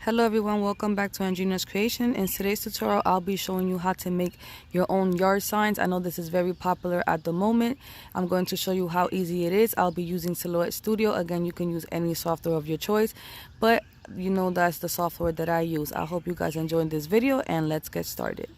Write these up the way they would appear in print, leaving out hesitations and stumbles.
Hello everyone, welcome back to Andrina's Creation. In today's tutorial, I'll be showing you how to make your own yard signs. I know this is very popular at the moment. I'm going to show you how easy it is. I'll be using Silhouette Studio. Again, you can use any software of your choice, but you know that's the software that I use. I hope you guys enjoyed this video and let's get started.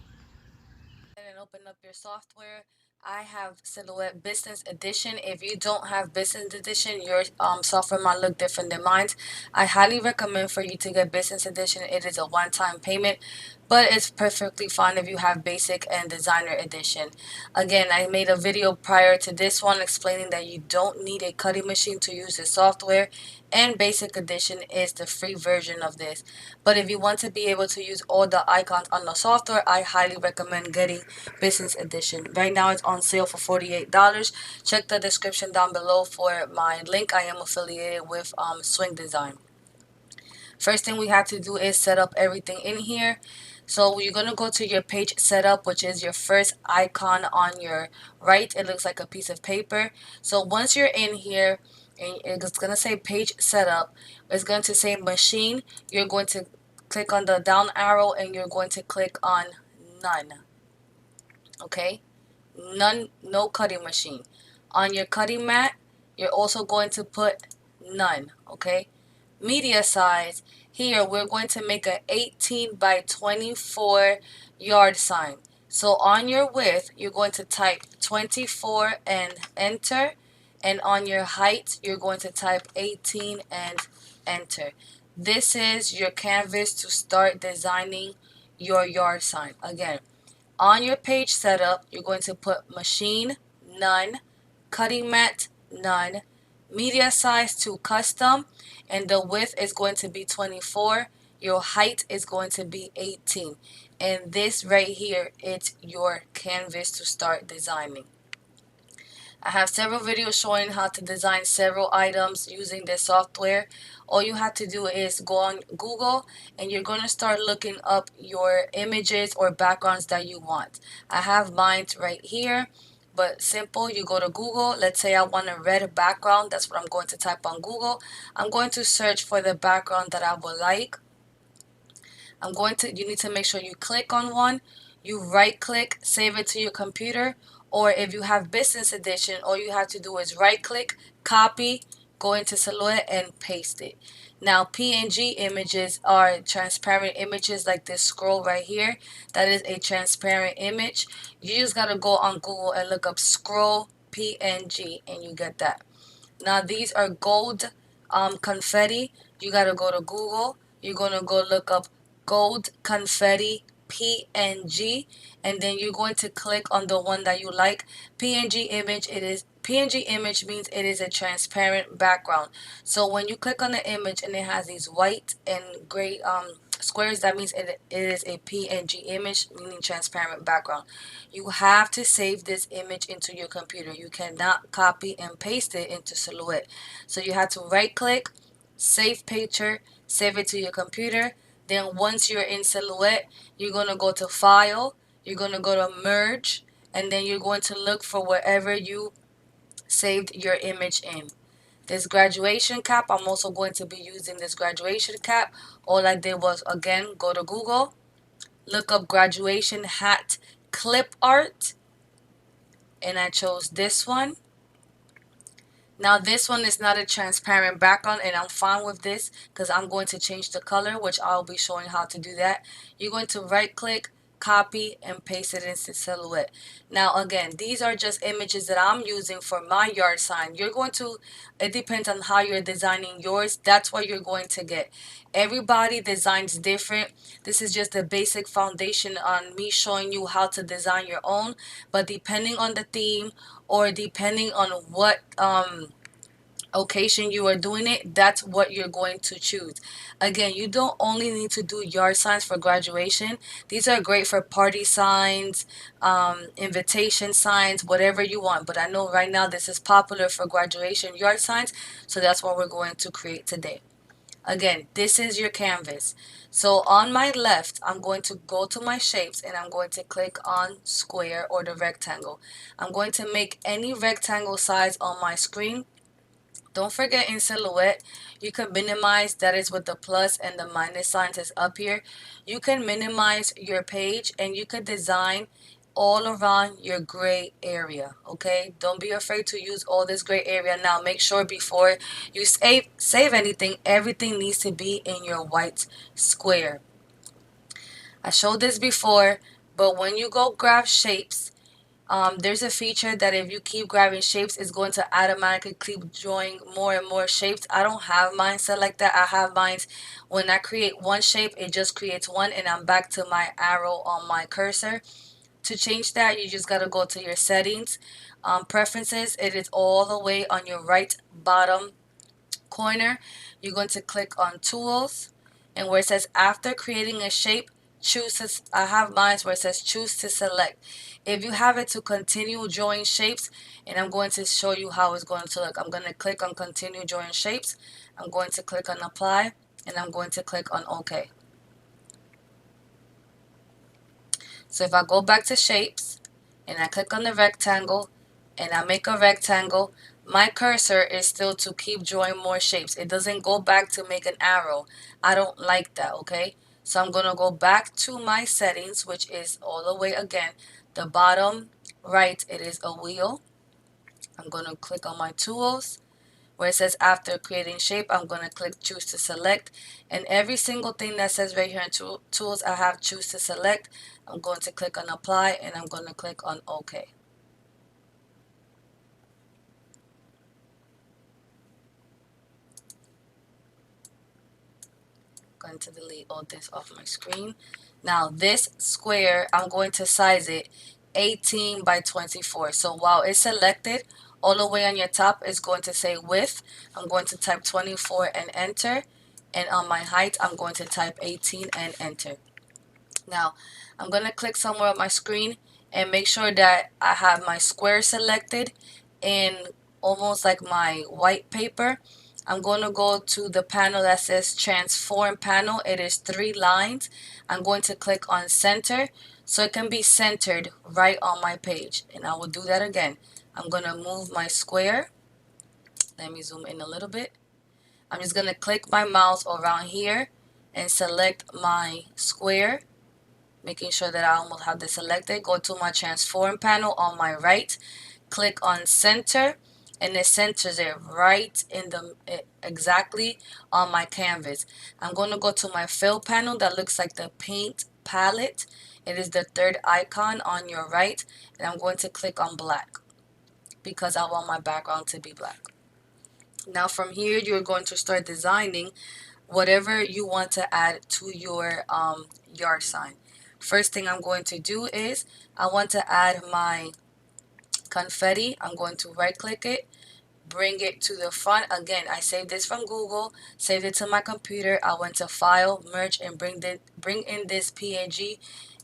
And open up your software. I have Silhouette Business Edition. If you don't have Business Edition, your software might look different than mine. I highly recommend for you to get Business Edition. It is a one-time payment, but it's perfectly fine if you have Basic and Designer Edition. Again, I made a video prior to this one explaining that you don't need a cutting machine to use this software, and Basic Edition is the free version of this. But if you want to be able to use all the icons on the software, I highly recommend getting Business Edition. Right now it's on sale for $48. Check the description down below for my link. I am affiliated with Swing Design. First thing we have to do is set up everything in here. So you're going to go to your page setup, which is your first icon on your right. It looks like a piece of paper. So once you're in here, and it's going to say page setup, it's going to say machine. You're going to click on the down arrow and you're going to click on none. Okay? None, no cutting machine. On your cutting mat, you're also going to put none. Okay? Media size, here we're going to make a 18 by 24 yard sign. So on your width, you're going to type 24 and enter. And on your height, you're going to type 18 and enter. This is your canvas to start designing your yard sign. Again, on your page setup, you're going to put machine, none, cutting mat, none, media size to custom, and the width is going to be 24. Your height is going to be 18. And this right here, it's your canvas to start designing. I have several videos showing how to design several items using this software. All you have to do is go on Google and you're going to start looking up your images or backgrounds that you want. I have mine right here, but simple. You go to Google. Let's say I want a red background. That's what I'm going to type on Google. I'm going to search for the background that I would like. You need to make sure you click on one, you right click, save it to your computer, or if you have Business Edition, all you have to do is right click, copy, go into Silhouette and paste it. Now PNG images are transparent images like this scroll right here. That is a transparent image. You just gotta go on Google and look up scroll PNG and you get that. Now these are gold confetti. You gotta go to Google. You're gonna go look up gold confetti PNG, and then you're going to click on the one that you like. PNG image means it is a transparent background. So when you click on the image and it has these white and gray squares, that means it is a PNG image, meaning transparent background. You have to save this image into your computer. You cannot copy and paste it into Silhouette. So you have to right click, save picture, save it to your computer. Then once you're in Silhouette, you're going to go to File, you're going to go to Merge, and then you're going to look for wherever you saved your image in. This graduation cap, I'm also going to be using this graduation cap. All I did was, again, go to Google, look up graduation hat clip art, and I chose this one. Now this one is not a transparent background and I'm fine with this because I'm going to change the color, which I'll be showing how to do that. You're going to right click, copy, and paste it into Silhouette. Now again, these are just images that I'm using for my yard sign. It depends on how you're designing yours. That's what you're going to get. Everybody designs different. This is just a basic foundation on me showing you how to design your own. But depending on the theme or depending on what occasion you are doing it, that's what you're going to choose. Again, you don't only need to do yard signs for graduation. These are great for party signs, invitation signs, whatever you want. But I know right now this is popular for graduation yard signs, so that's what we're going to create today. Again, this is your canvas. So on my left, I'm going to go to my shapes and I'm going to click on square or the rectangle. I'm going to make any rectangle size on my screen. Don't forget, in Silhouette, you can minimize, that is with the plus and the minus signs is up here. You can minimize your page and you can design all around your gray area, okay? Don't be afraid to use all this gray area. Now, make sure before you save anything, everything needs to be in your white square. I showed this before, but when you go grab shapes, there's a feature that if you keep grabbing shapes, it's going to automatically keep drawing more and more shapes. I don't have mine set like that. I have mine when I create one shape, it just creates one, and I'm back to my arrow on my cursor. To change that, you just got to go to your settings, preferences. It is all the way on your right bottom corner. You're going to click on tools, and where it says after creating a shape, choose to, I have mine where it says choose to select. If you have it to continue drawing shapes, and I'm going to show you how it's going to look. I'm going to click on continue drawing shapes. I'm going to click on apply, and I'm going to click on OK. So if I go back to shapes and I click on the rectangle and I make a rectangle, my cursor is still to keep drawing more shapes. It doesn't go back to make an arrow. I don't like that, okay? So I'm going to go back to my settings, which is all the way again. The bottom right, it is a wheel. I'm going to click on my tools. Where it says after creating shape, I'm going to click choose to select. And every single thing that says right here in tools, I have choose to select. I'm going to click on apply and I'm going to click on OK. I'm going to delete all this off my screen. Now this square, I'm going to size it 18 by 24. So while it's selected, all the way on your top is going to say width. I'm going to type 24 and enter. And on my height, I'm going to type 18 and enter. Now, I'm going to click somewhere on my screen and make sure that I have my square selected in almost like my white paper. I'm going to go to the panel that says transform panel. It is 3 lines. I'm going to click on center so it can be centered right on my page. And I will do that again. I'm going to move my square. Let me zoom in a little bit. I'm just going to click my mouse around here and select my square, making sure that I almost have this selected. Go to my transform panel on my right, click on center, and it centers it right in the exactly on my canvas. I'm going to go to my fill panel that looks like the paint palette. It is the third icon on your right, and I'm going to click on black because I want my background to be black. Now from here, you're going to start designing whatever you want to add to your yard sign. First thing I'm going to do is I want to add my confetti. I'm going to right click it, bring it to the front. Again, I saved this from Google, saved it to my computer. I went to file, merge, and bring in this PNG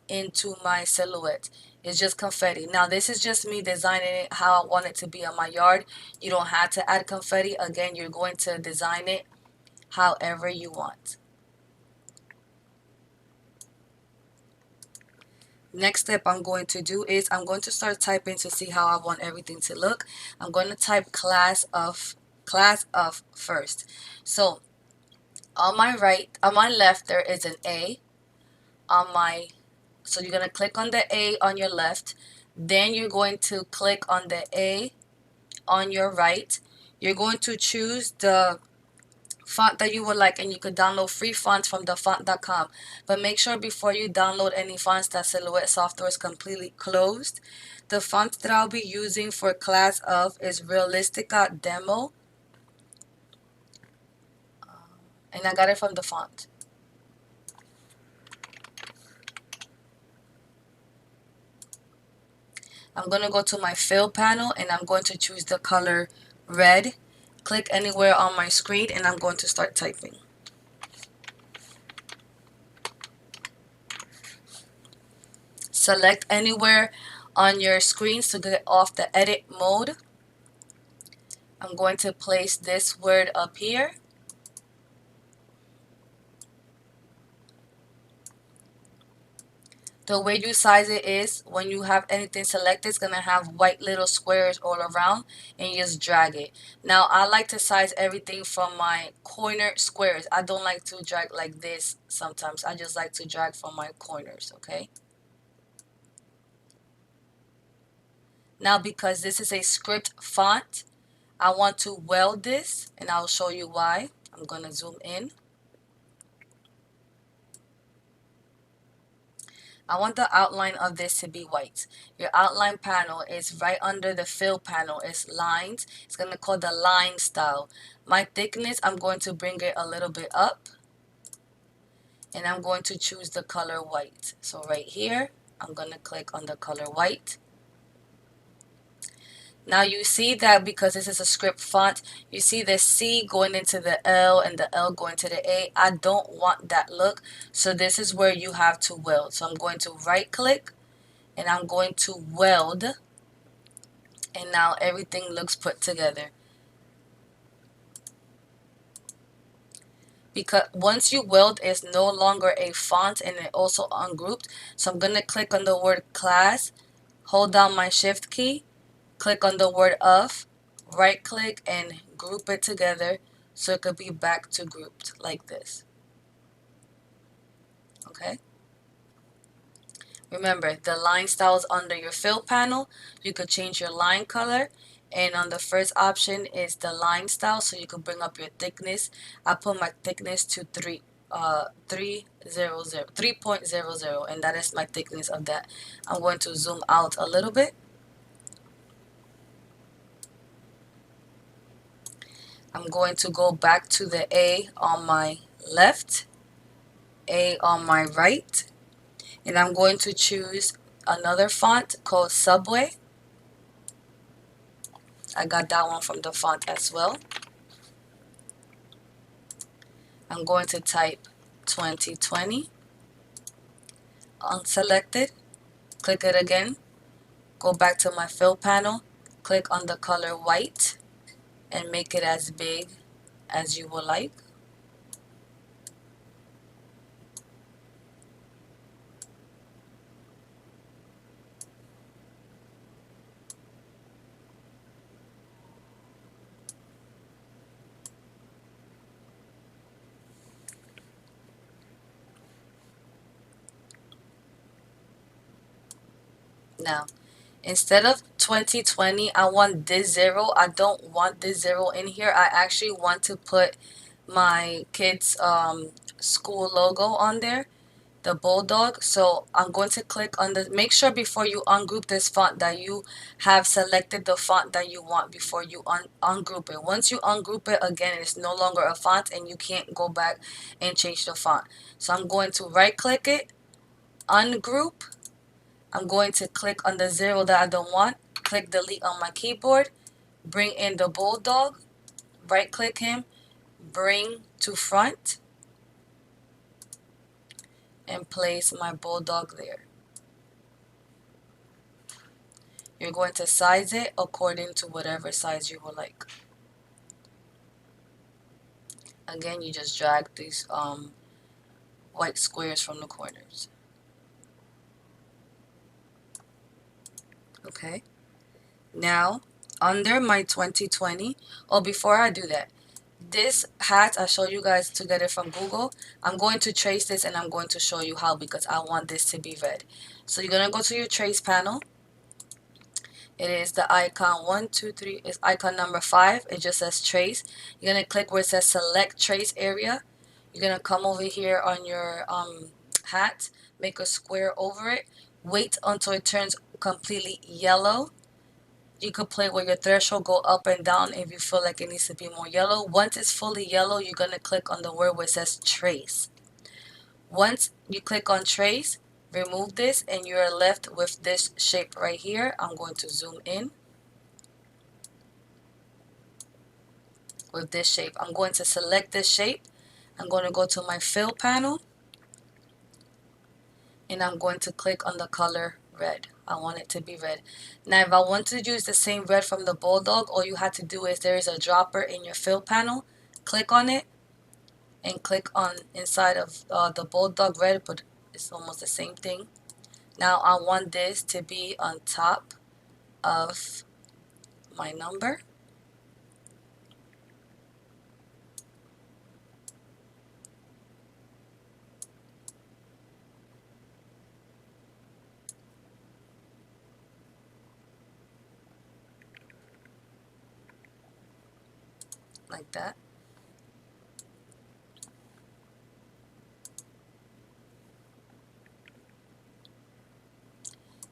into my silhouette. It's just confetti. Now this is just me designing it how I want it to be on my yard. You don't have to add confetti. Again, you're going to design it however you want. Next step I'm going to do is I'm going to start typing to see how I want everything to look. I'm going to type class of first. So on my right, on my left, there is an A. So you're going to click on the A on your left. Then you're going to click on the A on your right. You're going to choose the font that you would like, and you could download free fonts from thefont.com. But make sure before you download any fonts that Silhouette software is completely closed. The font that I'll be using for class of is Realistica Demo, and I got it from the font. I'm going to go to my fill panel and I'm going to choose the color red. Click anywhere on my screen and I'm going to start typing. Select anywhere on your screens to get off the edit mode. I'm going to place this word up here. The way you size it is when you have anything selected, it's gonna have white little squares all around, and you just drag it. Now I like to size everything from my corner squares. I don't like to drag like this sometimes. I just like to drag from my corners, okay? Now because this is a script font, I want to weld this, and I'll show you why. I'm gonna zoom in. I want the outline of this to be white. Your outline panel is right under the fill panel. It's lines. It's going to call the line style. My thickness, I'm going to bring it a little bit up. And I'm going to choose the color white. So right here, I'm going to click on the color white. Now you see that because this is a script font, you see the C going into the L and the L going to the A. I don't want that look. So this is where you have to weld. So I'm going to right click and I'm going to weld, and now everything looks put together. Because once you weld, it's no longer a font and it also ungrouped. So I'm going to click on the word class, hold down my shift key, click on the word of, right click and group it together so it could be back to grouped like this. Okay. Remember, the line style is under your fill panel. You could change your line color. And on the first option is the line style, so you can bring up your thickness. I put my thickness to 3.00, and that is my thickness of that. I'm going to zoom out a little bit. I'm going to go back to the A on my left, A on my right, and I'm going to choose another font called Subway. I got that one from the font as well. I'm going to type 2020, unselected, click it again, go back to my fill panel, click on the color white, and make it as big as you would like. Now, instead of 2020, I want this 0. I don't want this 0 in here. I actually want to put my kids' school logo on there, the bulldog. So I'm going to click on the, make sure before you ungroup this font that you have selected the font that you want before you ungroup it. Once you ungroup it, again, it's no longer a font and you can't go back and change the font. So I'm going to right click it, ungroup. I'm going to click on the 0 that I don't want, click delete on my keyboard, bring in the bulldog, right click him, bring to front, and place my bulldog there. You're going to size it according to whatever size you would like. Again, you just drag these white squares from the corners. Okay. Now, under my 2020, oh, before I do that, this hat, I show you guys to get it from Google. I'm going to trace this and I'm going to show you how because I want this to be red. So you're going to go to your trace panel. It is the icon 1, 2, 3. It's icon number 5. It just says trace. You're going to click where it says select trace area. You're going to come over here on your hat, make a square over it. Wait until it turns completely yellow. You could play with your threshold, go up and down if you feel like it needs to be more yellow. Once it's fully yellow, you're going to click on the word where it says trace. Once you click on trace, remove this and you're left with this shape right here. I'm going to zoom in with this shape. I'm going to select this shape. I'm going to go to my fill panel and I'm going to click on the color red. I want it to be red. Now if I want to use the same red from the bulldog, all you have to do is there is a dropper in your fill panel. Click on it and click on inside of the bulldog red, but it's almost the same thing. Now I want this to be on top of my number. Like that.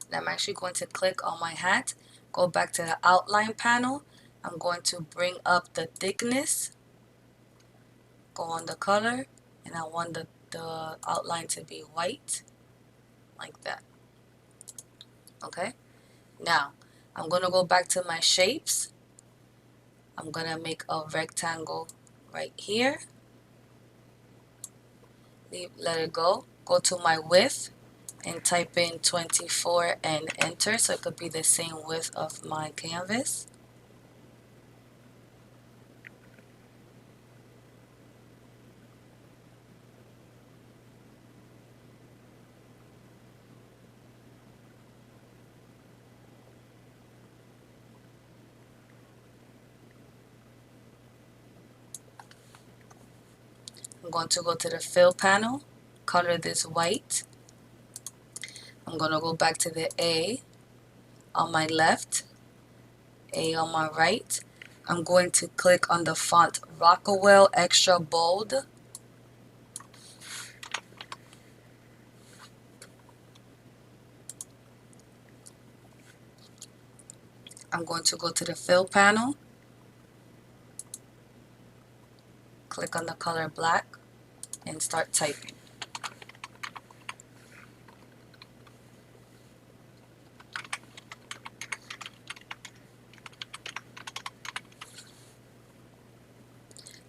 And I'm actually going to click on my hat, go back to the outline panel. I'm going to bring up the thickness, go on the color, and I want the outline to be white, like that. Okay, now I'm going to go back to my shapes. I'm going to make a rectangle right here. Let it go. Go to my width and type in 24 and enter, so it could be the same width of my canvas. I'm going to go to the fill panel, color this white. I'm going to go back to the A on my left, A on my right. I'm going to click on the font Rockawell Extra Bold. I'm going to go to the fill panel, click on the color black, and start typing.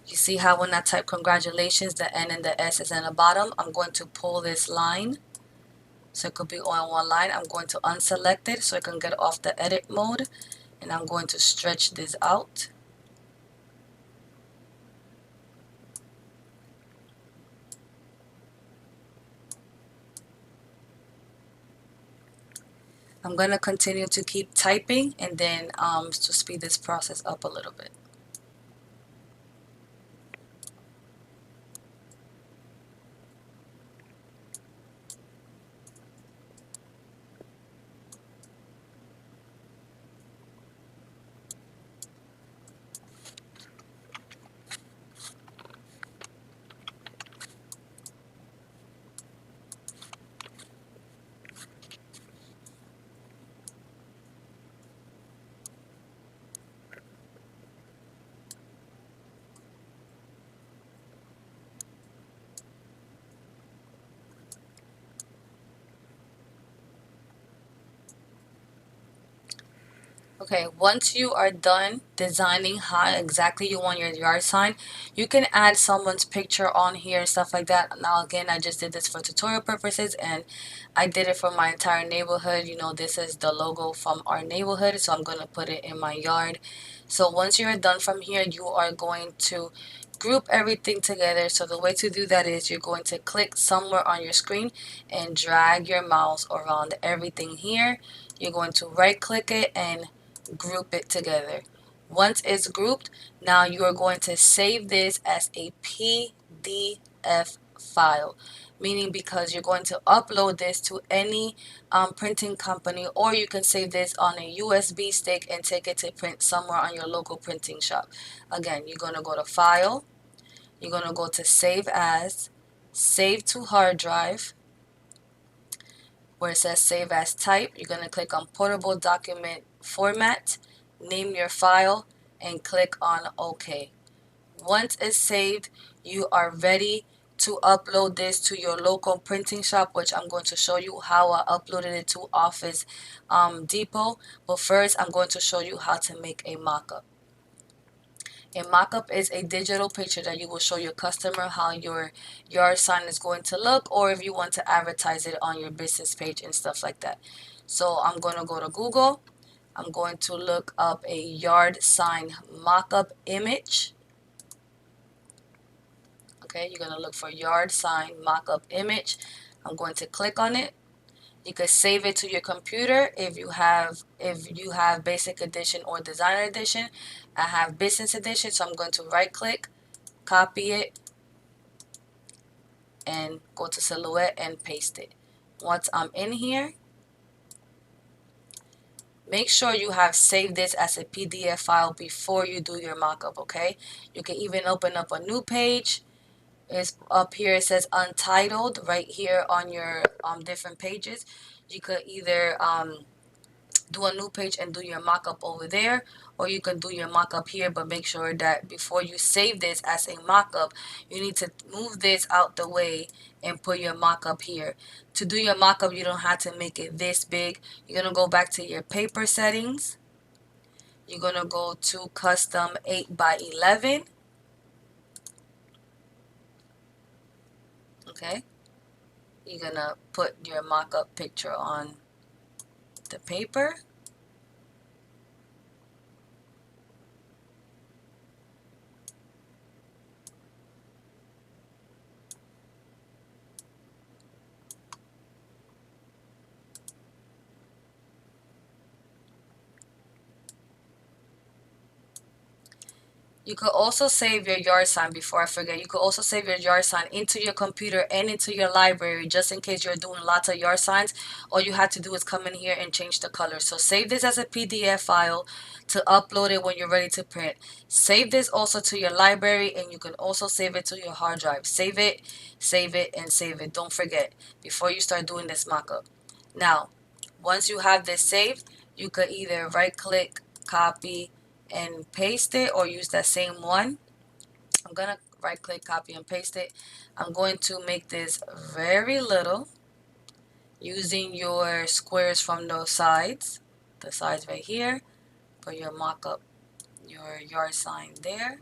You see how when I type congratulations, the N and the S is in the bottom? I'm going to pull this line, so it could be on one line. I'm going to unselect it so I can get off the edit mode, and I'm going to stretch this out. I'm going to continue to keep typing and then to speed this process up a little bit. Okay, once you are done designing how exactly you want your yard sign, you can add someone's picture on here and stuff like that. Now again, I just did this for tutorial purposes and I did it for my entire neighborhood. You know, this is the logo from our neighborhood, so I'm going to put it in my yard. So once you're done from here, you are going to group everything together. So the way to do that is you're going to click somewhere on your screen and drag your mouse around everything here. You're going to right click it and group it together. Once it's grouped, now you are going to save this as a PDF file, meaning because you're going to upload this to any printing company, or you can save this on a USB stick and take it to print somewhere on your local printing shop. Again, you're going to go to File, you're going to go to Save As, Save to Hard Drive. Where it says Save As Type, you're going to click on Portable Document Format, name your file, and click on OK. Once it's saved, you are ready to upload this to your local printing shop, which I'm going to show you how I uploaded it to Office Depot. But first, I'm going to show you how to make a mock-up. A mock-up is a digital picture that you will show your customer how your yard sign is going to look, or if you want to advertise it on your business page and stuff like that. So I'm going to go to Google. I'm going to look up a yard sign mock-up image. Okay, you're going to look for yard sign mock-up image. I'm going to click on it. You could save it to your computer if you have basic edition or designer edition. I have business edition, so I'm going to right click, copy it, and go to Silhouette and paste it. Once I'm in here, make sure you have saved this as a PDF file before you do your mockup, okay? You can even open up a new page. It's up here, it says Untitled right here on your different pages. You could either do a new page and do your mockup over there, or you can do your mockup here, but make sure that before you save this as a mockup, you need to move this out the way and put your mockup here. To do your mockup, you don't have to make it this big. You're gonna go back to your paper settings. You're gonna go to custom 8x11. Okay, you're gonna put your mockup picture on the paper. You could also save your yard sign. Before I forget, you could also save your yard sign into your computer and into your library, just in case you're doing lots of yard signs. All you have to do is come in here and change the color. So save this as a PDF file to upload it when you're ready to print. Save this also to your library, and you can also save it to your hard drive. Save it, and save it. Don't forget before you start doing this mockup. Now, once you have this saved, you could either right click, copy, and paste it, or use that same one. I'm gonna right click, copy, and paste it. I'm going to make this very little using your squares from those sides, the sides right here. Put your mock up your yard sign there.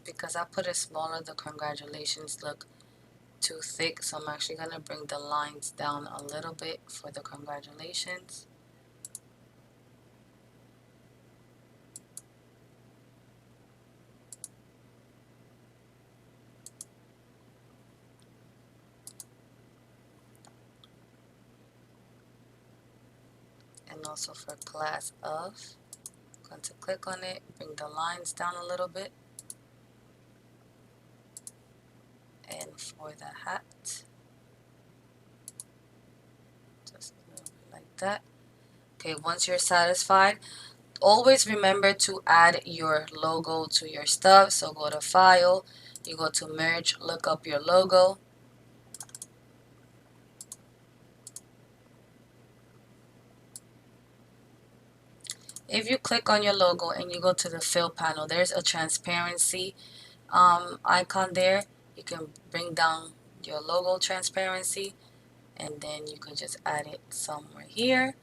Because I put it smaller, the congratulations look too thick, so I'm actually gonna bring the lines down a little bit for the congratulations. And also for class of, I'm going to click on it, bring the lines down a little bit. And for the hat, just a little bit like that. Okay, once you're satisfied, always remember to add your logo to your stuff. So go to File, you go to Merge, look up your logo. If you click on your logo and you go to the Fill panel, there's a transparency icon there. You can bring down your logo transparency, and then you can just add it somewhere here.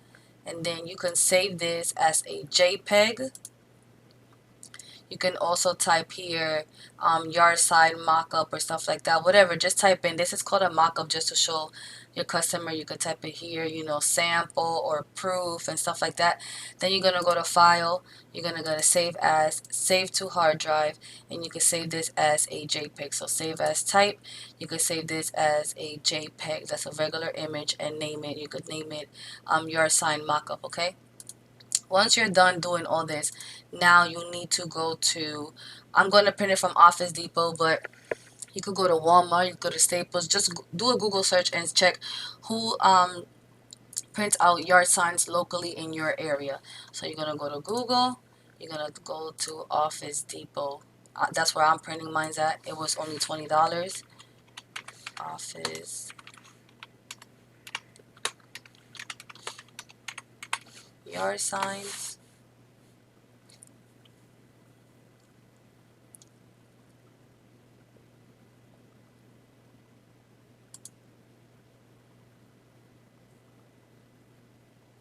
And then you can save this as a JPEG. You can also type here yard side mock-up or stuff like that. Whatever, just type in. This is called a mock-up just to show your customer. You could type it here, you know, sample or proof and stuff like that. Then you're going to go to File. You're going to go to Save As, Save to Hard Drive, and you can save this as a JPEG. So Save As Type. You could save this as a JPEG. That's a regular image, and name it. You could name it yard sign mock-up, okay? Once you're done doing all this, now you need to go to, I'm going to print it from Office Depot, but you could go to Walmart, you could go to Staples, just do a Google search and check who prints out yard signs locally in your area. So you're going to go to Google, you're going to go to Office Depot. That's where I'm printing mine's at. It was only $20. Office yard signs.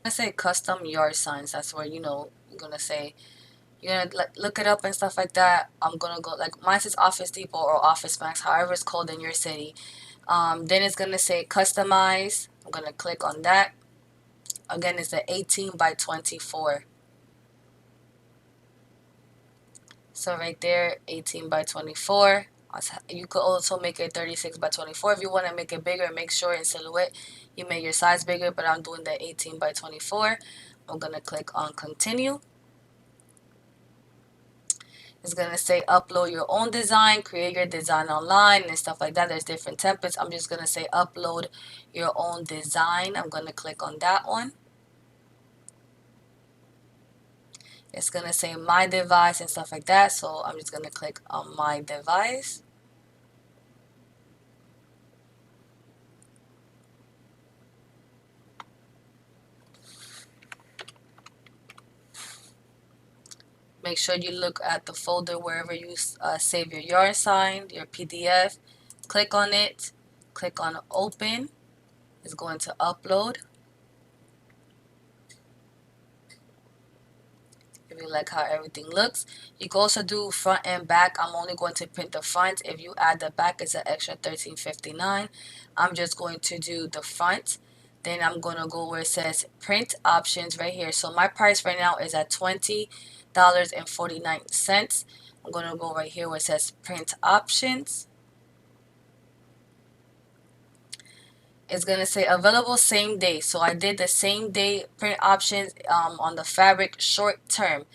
I say custom yard signs. That's where, you know, you're gonna say, you're gonna look it up and stuff like that. I'm gonna go, like mine says Office Depot or Office Max, however it's called in your city. Then it's gonna say customize. I'm gonna click on that. Again, it's the 18 by 24. So right there, 18 by 24. You could also make it 36 by 24 if you want to make it bigger. Make sure in silhouette you make your size bigger, but I'm doing the 18 by 24. I'm gonna click on continue. It's gonna say upload your own design, create your design online and stuff like that. There's different templates. I'm just gonna say upload your own design. I'm gonna click on that one. It's gonna say my device and stuff like that. So I'm just gonna click on my device. Make sure you look at the folder wherever you save your yard sign, your PDF. Click on it. Click on open. It's going to upload. If you like how everything looks, you can also do front and back. I'm only going to print the front. If you add the back, it's an extra $13.59. I'm just going to do the front. Then I'm going to go where it says print options right here. So my price right now is at $20.49. I'm going to go right here where it says print options. It's going to say available same day. So I did the same day print options on the fabric short term.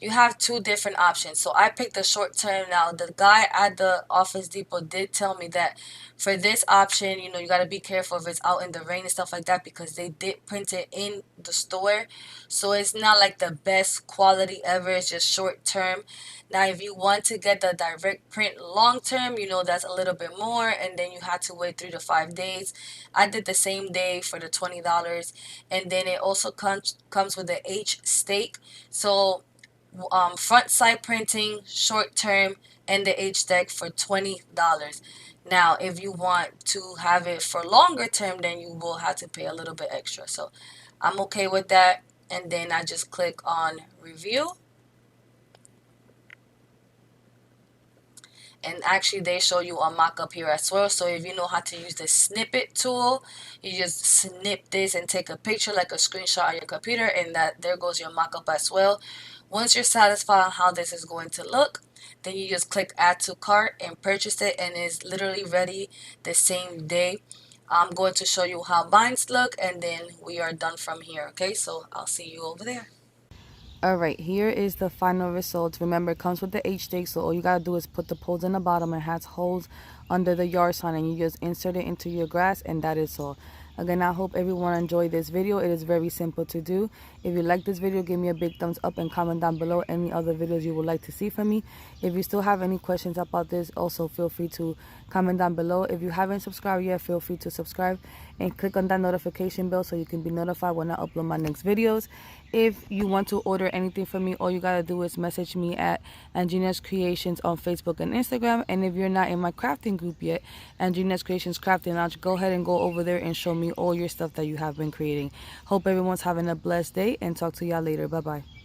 You have two different options. So I picked the short term. Now the guy at the Office Depot did tell me that for this option, you know, you got to be careful if it's out in the rain and stuff like that, because they did print it in the store. So it's not like the best quality ever. It's just short term. Now, if you want to get the direct print long term, you know, that's a little bit more, and then you had to wait 3 to 5 days. I did the same day for the $20, and then it also comes with the H stake. So front side printing, short term, and the H deck for $20. Now, if you want to have it for longer term, then you will have to pay a little bit extra. So I'm okay with that. And then I just click on review. And actually they show you on Mockup here as well. So if you know how to use the snippet tool, you just snip this and take a picture, like a screenshot on your computer, and that there goes your Mockup as well. Once you're satisfied on how this is going to look, then you just click add to cart and purchase it, and it's literally ready the same day. I'm going to show you how mines look, and then we are done from here. Okay, so I'll see you over there. Alright, here is the final result. Remember, it comes with the H stake, so all you gotta do is put the poles in the bottom. It has holes under the yard sign, and you just insert it into your grass, and that is all. Again, I hope everyone enjoyed this video. It is very simple to do. If you like this video, give me a big thumbs up and comment down below any other videos you would like to see from me. If you still have any questions about this, also feel free to comment down below. If you haven't subscribed yet, feel free to subscribe and click on that notification bell so you can be notified when I upload my next videos. If you want to order anything from me, all you gotta do is message me at Andrina's Creations on Facebook and Instagram. And if you're not in my crafting group yet, Andrina's Creations Crafting Lounge, go ahead and go over there and show me all your stuff that you have been creating. Hope everyone's having a blessed day, and talk to y'all later. Bye bye.